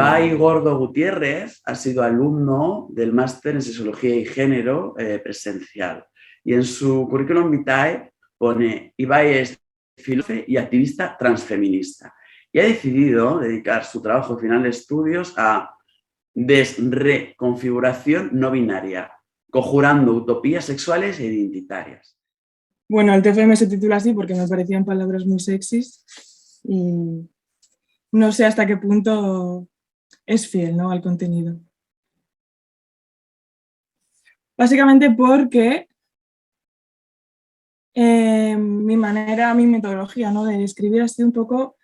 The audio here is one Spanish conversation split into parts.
Ibai Gordo Gutiérrez ha sido alumno del máster en Sexología y Género presencial. Y en su currículum vitae pone: Ibai es filósofo y activista transfeminista. Y ha decidido dedicar su trabajo final de estudios a desreconfiguración no binaria, conjurando utopías sexuales e identitarias. Bueno, el TFM se titula así porque me parecían palabras muy sexys y no sé hasta qué punto es fiel, ¿no?, al contenido. Básicamente porque mi metodología, ¿no?, de escribir ha sido un poco,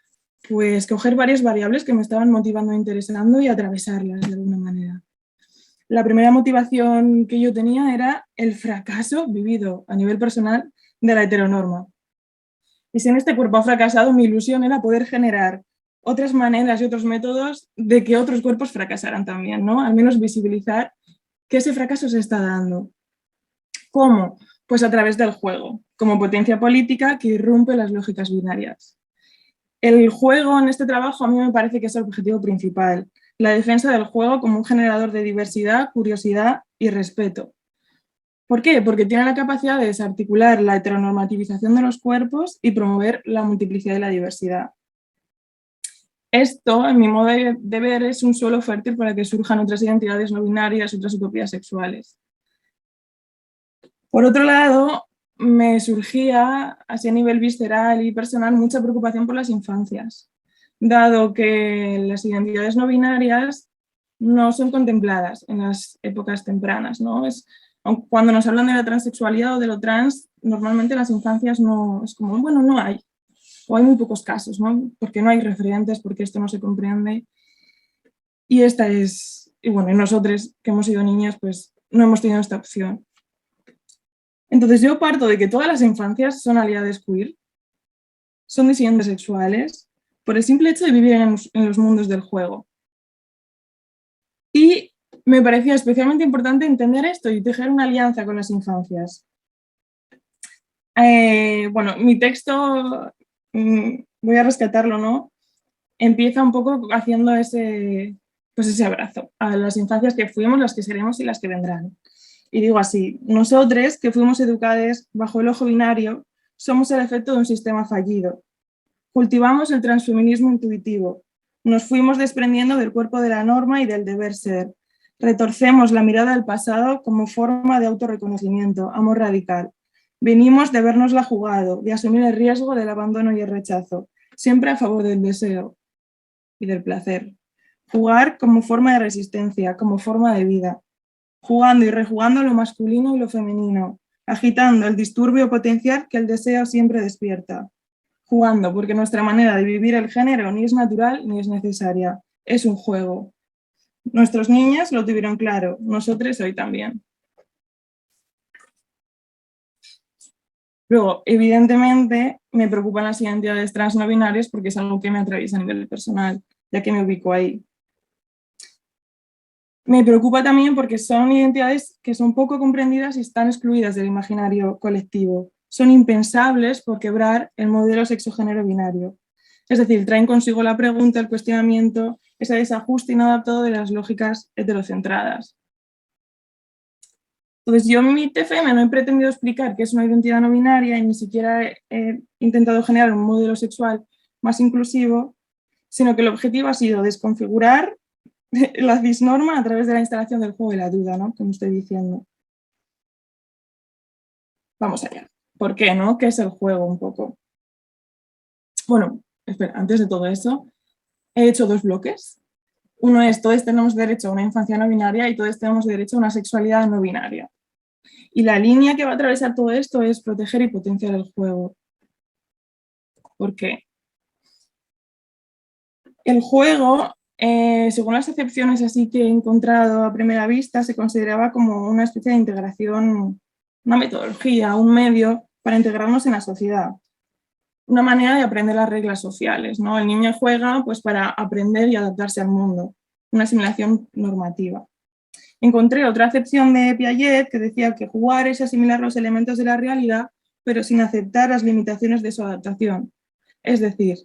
pues, coger varias variables que me estaban motivando e interesando y atravesarlas de alguna manera. La primera motivación que yo tenía era el fracaso vivido a nivel personal de la heteronorma. Y si en este cuerpo ha fracasado, mi ilusión era poder generar otras maneras y otros métodos de que otros cuerpos fracasaran también, ¿no? Al menos visibilizar que ese fracaso se está dando. ¿Cómo? Pues a través del juego, como potencia política que irrumpe las lógicas binarias. El juego en este trabajo a mí me parece que es el objetivo principal, la defensa del juego como un generador de diversidad, curiosidad y respeto. ¿Por qué? Porque tiene la capacidad de desarticular la heteronormativización de los cuerpos y promover la multiplicidad y la diversidad. Esto, en mi modo de ver, es un suelo fértil para que surjan otras identidades no binarias, otras utopías sexuales. Por otro lado, me surgía, así a nivel visceral y personal, mucha preocupación por las infancias, dado que las identidades no binarias no son contempladas en las épocas tempranas, ¿no? Cuando nos hablan de la transexualidad o de lo trans, normalmente las infancias no, es como, bueno, no hay, o hay muy pocos casos, ¿no? Porque no hay referentes, porque esto no se comprende. Y bueno, nosotros que hemos sido niñas, pues no hemos tenido esta opción. Entonces yo parto de que todas las infancias son aliadas queer, son disidentes sexuales, por el simple hecho de vivir en los mundos del juego. Y me parecía especialmente importante entender esto y tejer una alianza con las infancias. Bueno, mi texto, voy a rescatarlo, ¿no? Empieza un poco haciendo ese abrazo a las infancias que fuimos, las que seremos y las que vendrán. Y digo así: nosotros, que fuimos educados bajo el ojo binario, somos el efecto de un sistema fallido. Cultivamos el transfeminismo intuitivo. Nos fuimos desprendiendo del cuerpo de la norma y del deber ser. Retorcemos la mirada del pasado como forma de autorreconocimiento, amor radical. Venimos de vernosla jugado, de asumir el riesgo del abandono y el rechazo, siempre a favor del deseo y del placer. Jugar como forma de resistencia, como forma de vida. Jugando y rejugando lo masculino y lo femenino, agitando el disturbio potencial que el deseo siempre despierta. Jugando, porque nuestra manera de vivir el género ni es natural ni es necesaria, es un juego. Nuestros niños lo tuvieron claro, nosotros hoy también. Luego, evidentemente, me preocupan las identidades trans no binarias porque es algo que me atraviesa a nivel personal, ya que me ubico ahí. Me preocupa también porque son identidades que son poco comprendidas y están excluidas del imaginario colectivo. Son impensables por quebrar el modelo sexo-género binario. Es decir, traen consigo la pregunta, el cuestionamiento, ese desajuste inadaptado de las lógicas heterocentradas. Entonces, yo en mi TFM no he pretendido explicar qué es una identidad no binaria y ni siquiera he intentado generar un modelo sexual más inclusivo, sino que el objetivo ha sido desconfigurar la cisnorma a través de la instalación del juego de la duda, ¿no? Como estoy diciendo. Vamos allá. ¿Por qué, no? ¿Qué es el juego un poco? Bueno, espera, antes de todo eso, he hecho dos bloques. Uno es: todos tenemos derecho a una infancia no binaria y todos tenemos derecho a una sexualidad no binaria. Y la línea que va a atravesar todo esto es proteger y potenciar el juego. ¿Por qué? El juego, según las excepciones así que he encontrado a primera vista, se consideraba como una especie de integración, una metodología, un medio para integrarnos en la sociedad. Una manera de aprender las reglas sociales, ¿no? El niño juega pues, para aprender y adaptarse al mundo, una asimilación normativa. Encontré otra acepción de Piaget que decía que jugar es asimilar los elementos de la realidad, pero sin aceptar las limitaciones de su adaptación. Es decir,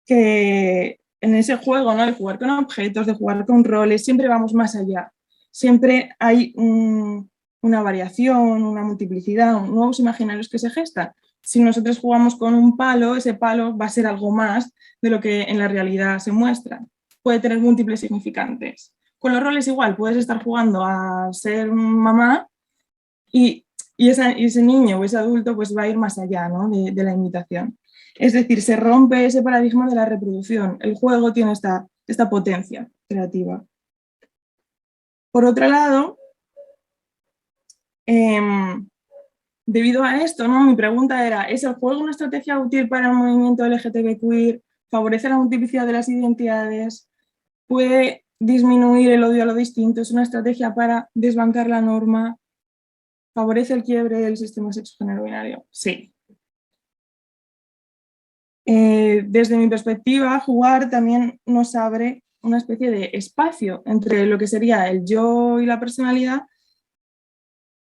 que en ese juego, ¿no? De jugar con objetos, de jugar con roles, siempre vamos más allá. Siempre hay una variación, una multiplicidad, nuevos imaginarios que se gestan. Si nosotros jugamos con un palo, ese palo va a ser algo más de lo que en la realidad se muestra. Puede tener múltiples significantes. Con los roles igual, puedes estar jugando a ser mamá y ese niño o ese adulto pues va a ir más allá, ¿no? de la imitación. Es decir, se rompe ese paradigma de la reproducción. El juego tiene esta potencia creativa. Por otro lado, debido a esto, ¿no? Mi pregunta era, ¿es el juego una estrategia útil para el movimiento LGTB/queer? ¿Favorece la multiplicidad de las identidades? ¿Puede disminuir el odio a lo distinto? ¿Es una estrategia para desbancar la norma? ¿Favorece el quiebre del sistema sexo-género binario? Sí. Desde mi perspectiva, jugar también nos abre una especie de espacio entre lo que sería el yo y la personalidad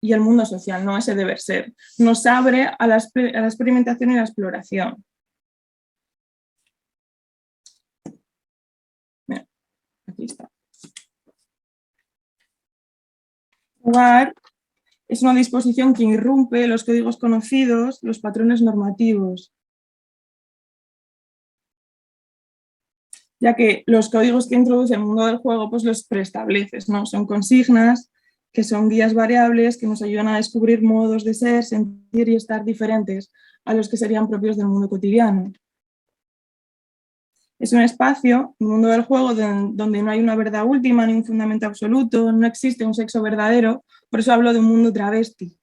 y el mundo social, no ese deber ser. Nos abre a la experimentación y la exploración. Mira, aquí está. Jugar es una disposición que irrumpe los códigos conocidos, los patrones normativos, ya que los códigos que introduce el mundo del juego pues los preestableces, ¿no? Son consignas que son guías variables que nos ayudan a descubrir modos de ser, sentir y estar diferentes a los que serían propios del mundo cotidiano. Es un espacio, el mundo del juego, donde no hay una verdad última ni un fundamento absoluto, no existe un sexo verdadero, por eso hablo de un mundo travesti,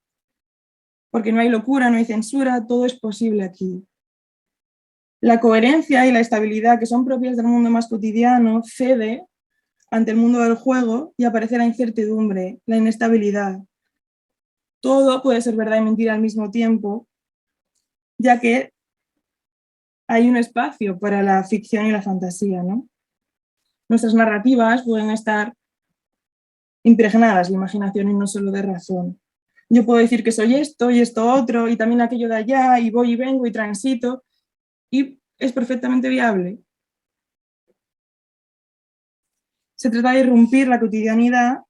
porque no hay locura, no hay censura, todo es posible aquí. La coherencia y la estabilidad que son propias del mundo más cotidiano cede ante el mundo del juego y aparece la incertidumbre, la inestabilidad. Todo puede ser verdad y mentira al mismo tiempo, ya que hay un espacio para la ficción y la fantasía, ¿no? Nuestras narrativas pueden estar impregnadas de imaginación y no solo de razón. Yo puedo decir que soy esto y esto otro y también aquello de allá y voy y vengo y transito y es perfectamente viable. Se trata de irrumpir la cotidianidad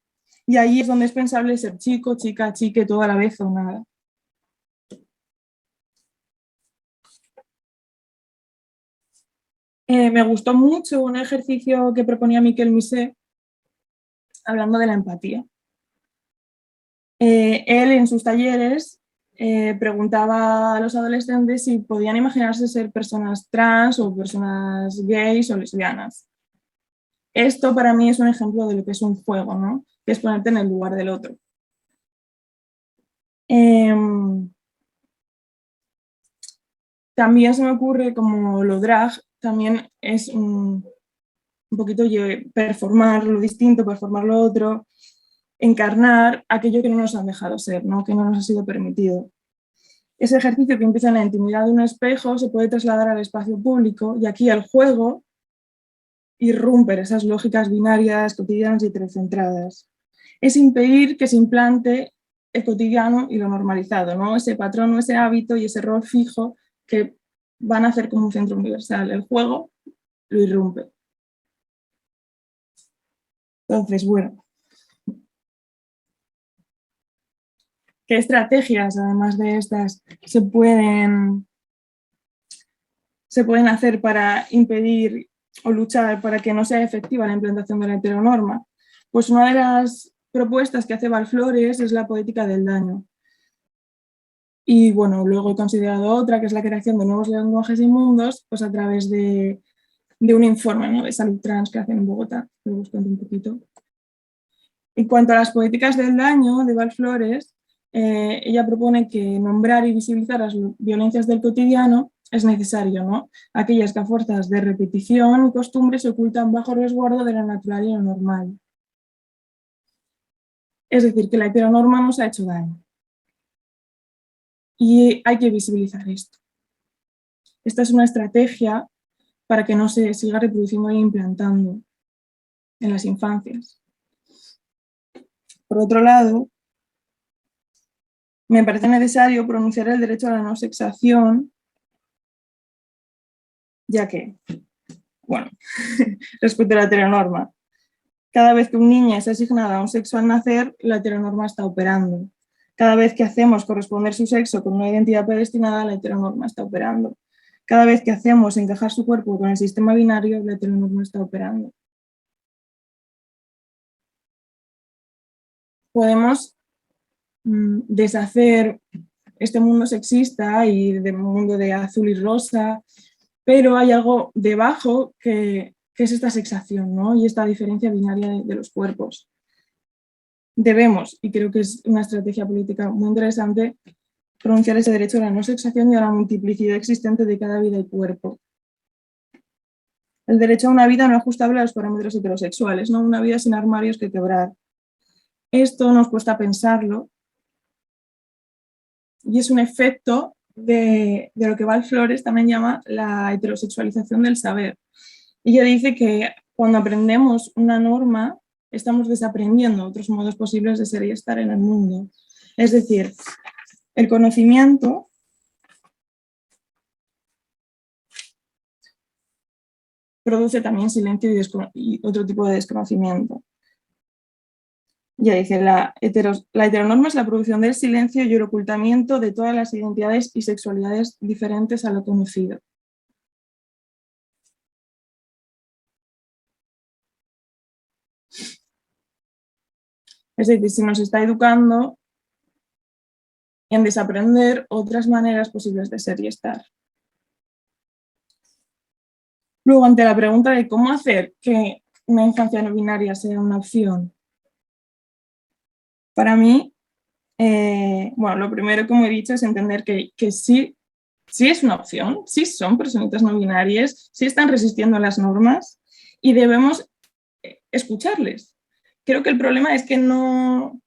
y ahí es donde es pensable ser chico, chica, chique, todo a la vez o nada. Me gustó mucho un ejercicio que proponía Miquel Misé hablando de la empatía. Él en sus talleres preguntaba a los adolescentes si podían imaginarse ser personas trans o personas gays o lesbianas. Esto para mí es un ejemplo de lo que es un juego, ¿no? Que es ponerte en el lugar del otro. También se me ocurre como lo drag, también es un poquito performar lo distinto, performar lo otro, encarnar aquello que no nos han dejado ser, ¿no? Que no nos ha sido permitido. Ese ejercicio que empieza en la intimidad de un espejo se puede trasladar al espacio público y aquí el juego irrumpe esas lógicas binarias, cotidianas y heterocentradas. Es impedir que se implante el cotidiano y lo normalizado, ¿no? Ese patrón, ese hábito y ese rol fijo que van a hacer como un centro universal. El juego lo irrumpe. Entonces, bueno, ¿qué estrategias, además de estas, se pueden hacer para impedir o luchar para que no sea efectiva la implantación de la heteronorma? Pues una de las propuestas que hace Valflores es la poética del daño. Y bueno, luego he considerado otra, que es la creación de nuevos lenguajes inmundos, pues a través de un informe, ¿no?, de salud trans que hacen en Bogotá. Luego os cuento un poquito. En cuanto a las políticas del daño de Valflores, ella propone que nombrar y visibilizar las violencias del cotidiano es necesario, ¿no? Aquellas que a fuerzas de repetición y costumbres se ocultan bajo el resguardo de lo natural y lo normal. Es decir, que la heteronorma nos ha hecho daño. Y hay que visibilizar esto. Esta es una estrategia para que no se siga reproduciendo e implantando en las infancias. Por otro lado, me parece necesario pronunciar el derecho a la no sexación, ya que bueno, respecto a la heteronorma. Cada vez que un niño es asignado a un sexo al nacer, la heteronorma está operando. Cada vez que hacemos corresponder su sexo con una identidad predestinada, la heteronorma está operando. Cada vez que hacemos encajar su cuerpo con el sistema binario, la heteronorma está operando. Podemos deshacer este mundo sexista y del mundo de azul y rosa, pero hay algo debajo que es esta sexación, ¿no? Y esta diferencia binaria de los cuerpos. Debemos, y creo que es una estrategia política muy interesante, pronunciar ese derecho a la no sexación y a la multiplicidad existente de cada vida y cuerpo. El derecho a una vida no ajustable a los parámetros heterosexuales, ¿no? Una vida sin armarios que quebrar. Esto nos cuesta pensarlo y es un efecto de lo que Val Flores también llama la heterosexualización del saber. Ella dice que cuando aprendemos una norma, estamos desaprendiendo otros modos posibles de ser y estar en el mundo. Es decir, el conocimiento produce también silencio y otro tipo de desconocimiento. Ya dice, la heteronorma es la producción del silencio y el ocultamiento de todas las identidades y sexualidades diferentes a lo conocido. Es decir, se nos está educando en desaprender otras maneras posibles de ser y estar. Luego, ante la pregunta de cómo hacer que una infancia no binaria sea una opción, para mí, bueno, lo primero, como he dicho, es entender que sí es una opción, sí son personitas no binarias, sí están resistiendo a las normas y debemos escucharles. Creo que el problema es que no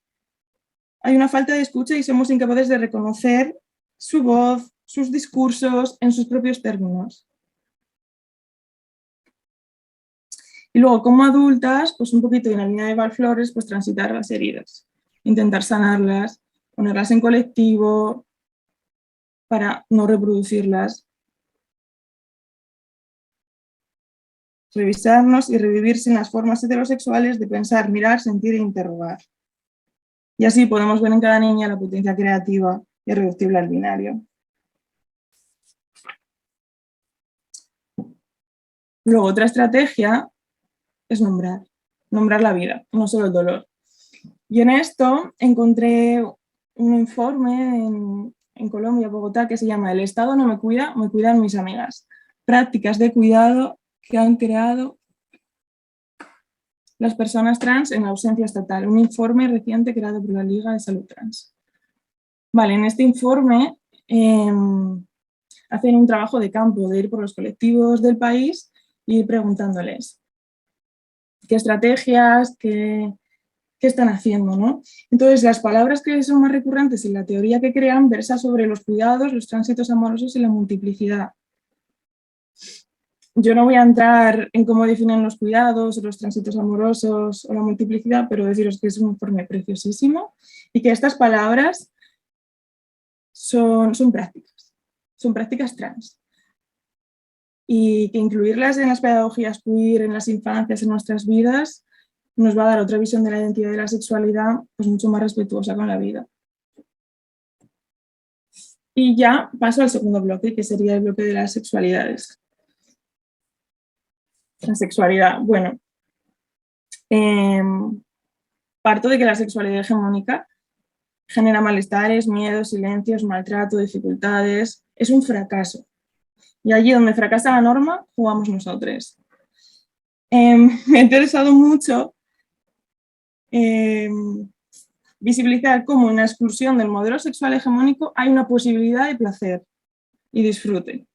hay una falta de escucha y somos incapaces de reconocer su voz, sus discursos en sus propios términos. Y luego, como adultas, pues un poquito en la línea de Val Flores, pues transitar las heridas, intentar sanarlas, ponerlas en colectivo para no reproducirlas, revisarnos y revivir sin las formas heterosexuales de pensar, mirar, sentir e interrogar. Y así podemos ver en cada niña la potencia creativa y irreductible al binario. Luego, otra estrategia es nombrar la vida, no solo el dolor. Y en esto encontré un informe en Colombia, Bogotá, que se llama El Estado no me cuida, me cuidan mis amigas. Prácticas de cuidado que han creado las personas trans en la ausencia estatal. Un informe reciente creado por la Liga de Salud Trans. Vale, en este informe hacen un trabajo de campo, de ir por los colectivos del país y ir preguntándoles qué estrategias, qué están haciendo, ¿no? Entonces, las palabras que son más recurrentes y la teoría que crean versa sobre los cuidados, los tránsitos amorosos y la multiplicidad. Yo no voy a entrar en cómo definen los cuidados, los tránsitos amorosos o la multiplicidad, pero deciros que es un informe preciosísimo y que estas palabras son prácticas trans. Y que incluirlas en las pedagogías queer, en las infancias, en nuestras vidas, nos va a dar otra visión de la identidad y de la sexualidad pues mucho más respetuosa con la vida. Y ya paso al segundo bloque, que sería el bloque de las sexualidades. La sexualidad, bueno, parto de que la sexualidad hegemónica genera malestares, miedos, silencios, maltrato, dificultades, es un fracaso. Y allí donde fracasa la norma, jugamos nosotros. Me ha interesado mucho visibilizar cómo en la exclusión del modelo sexual hegemónico hay una posibilidad de placer y disfrute.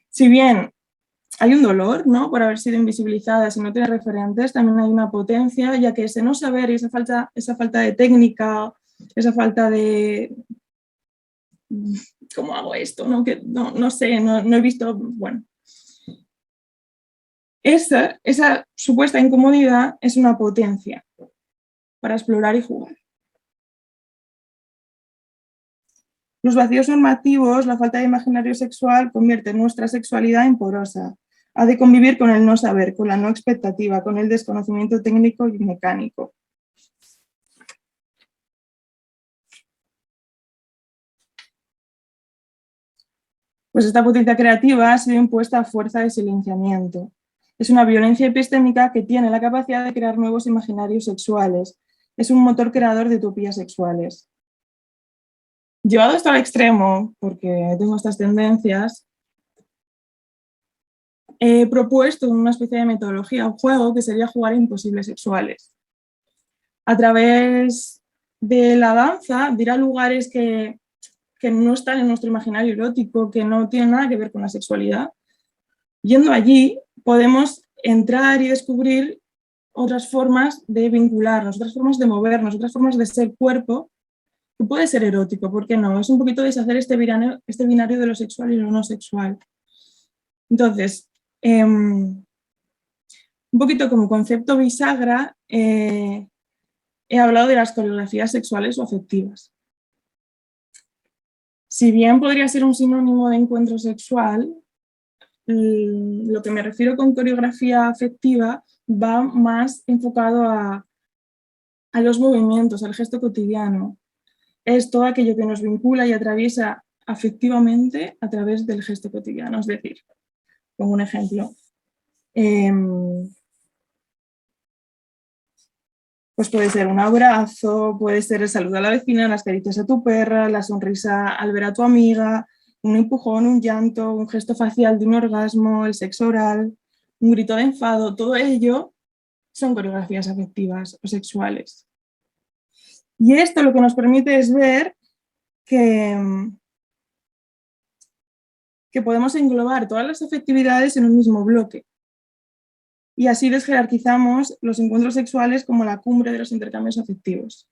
Si bien hay un dolor, ¿no?, por haber sido invisibilizadas y no tener referentes, también hay una potencia, ya que ese no saber y esa falta de técnica, esa falta de ¿cómo hago esto? No sé, no he visto, bueno. Esa supuesta incomodidad es una potencia para explorar y jugar. Los vacíos normativos, la falta de imaginario sexual, convierte nuestra sexualidad en porosa. Ha de convivir con el no saber, con la no expectativa, con el desconocimiento técnico y mecánico. Pues esta potencia creativa ha sido impuesta a fuerza de silenciamiento. Es una violencia epistémica que tiene la capacidad de crear nuevos imaginarios sexuales. Es un motor creador de utopías sexuales. Llevado esto al extremo, porque tengo estas tendencias, he propuesto una especie de metodología, un juego que sería jugar a imposibles sexuales. A través de la danza, de ir a lugares que no están en nuestro imaginario erótico, que no tienen nada que ver con la sexualidad, yendo allí podemos entrar y descubrir otras formas de vincularnos, otras formas de movernos, otras formas de ser cuerpo, que puede ser erótico, ¿por qué no? Es un poquito deshacer este binario de lo sexual y lo no sexual. Entonces, un poquito como concepto bisagra, he hablado de las coreografías sexuales o afectivas. Si bien podría ser un sinónimo de encuentro sexual, lo que me refiero con coreografía afectiva va más enfocado a los movimientos, al gesto cotidiano. Es todo aquello que nos vincula y atraviesa afectivamente a través del gesto cotidiano. Es decir, pongo un ejemplo. Pues puede ser un abrazo, puede ser el saludo a la vecina, las caricias a tu perra, la sonrisa al ver a tu amiga, un empujón, un llanto, un gesto facial de un orgasmo, el sexo oral, un grito de enfado, todo ello son coreografías afectivas o sexuales. Y esto lo que nos permite es ver que podemos englobar todas las afectividades en un mismo bloque. Y así desjerarquizamos los encuentros sexuales como la cumbre de los intercambios afectivos.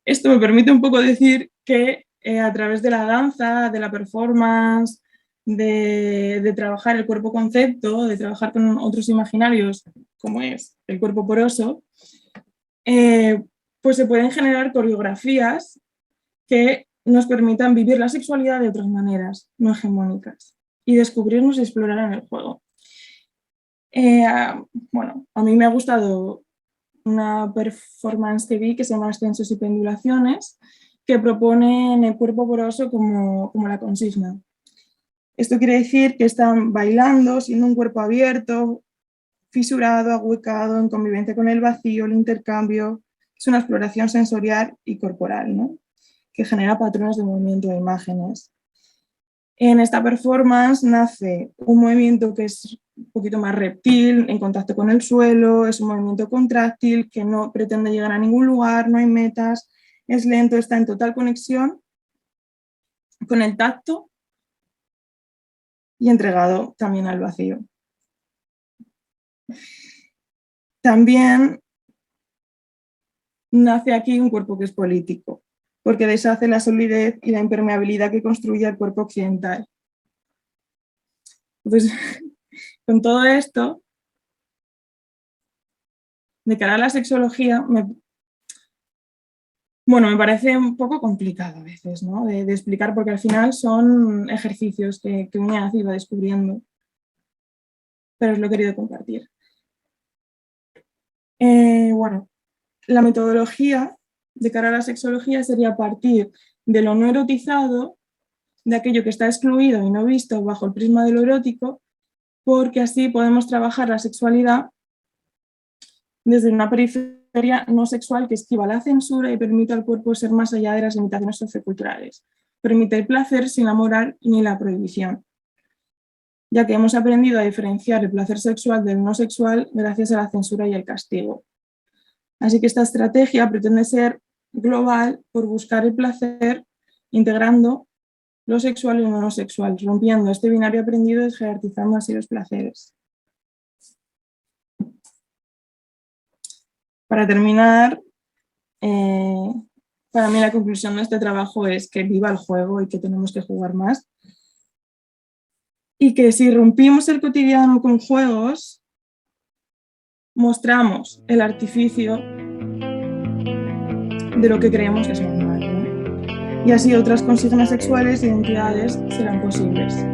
Esto me permite un poco decir que a través de la danza, de la performance, de trabajar el cuerpo concepto, de trabajar con otros imaginarios, como es el cuerpo poroso, pues se pueden generar coreografías que nos permitan vivir la sexualidad de otras maneras, no hegemónicas, y descubrirnos y explorar en el juego. Bueno, a mí me ha gustado una performance que vi que se llama Ascensos y Pendulaciones, que proponen el cuerpo poroso como la consigna. Esto quiere decir que están bailando, siendo un cuerpo abierto, fisurado, ahuecado, en convivencia con el vacío, el intercambio. Es una exploración sensorial y corporal, ¿no? Que genera patrones de movimiento de imágenes. En esta performance nace un movimiento que es un poquito más reptil, en contacto con el suelo, es un movimiento contráctil que no pretende llegar a ningún lugar, no hay metas, es lento, está en total conexión con el tacto y entregado también al vacío. También nace aquí un cuerpo que es político, porque deshace la solidez y la impermeabilidad que construye el cuerpo occidental. Entonces, con todo esto, de cara a la sexología, me parece un poco complicado a veces, ¿no? de explicar, porque al final son ejercicios que uno iba descubriendo, pero os lo he querido compartir. Bueno, la metodología de cara a la sexología sería partir de lo no erotizado, de aquello que está excluido y no visto bajo el prisma de lo erótico, porque así podemos trabajar la sexualidad desde una periferia no sexual que esquiva la censura y permite al cuerpo ser más allá de las limitaciones socioculturales. Permite el placer sin la moral ni la prohibición, ya que hemos aprendido a diferenciar el placer sexual del no sexual gracias a la censura y el castigo. Así que esta estrategia pretende ser global por buscar el placer integrando lo sexual y lo no sexual, rompiendo este binario aprendido y jerarquizando así los placeres. Para terminar, para mí la conclusión de este trabajo es que viva el juego y que tenemos que jugar más. Y que si rompimos el cotidiano con juegos, mostramos el artificio de lo que creemos que es normal, ¿no? Y así otras consignas sexuales e identidades serán posibles.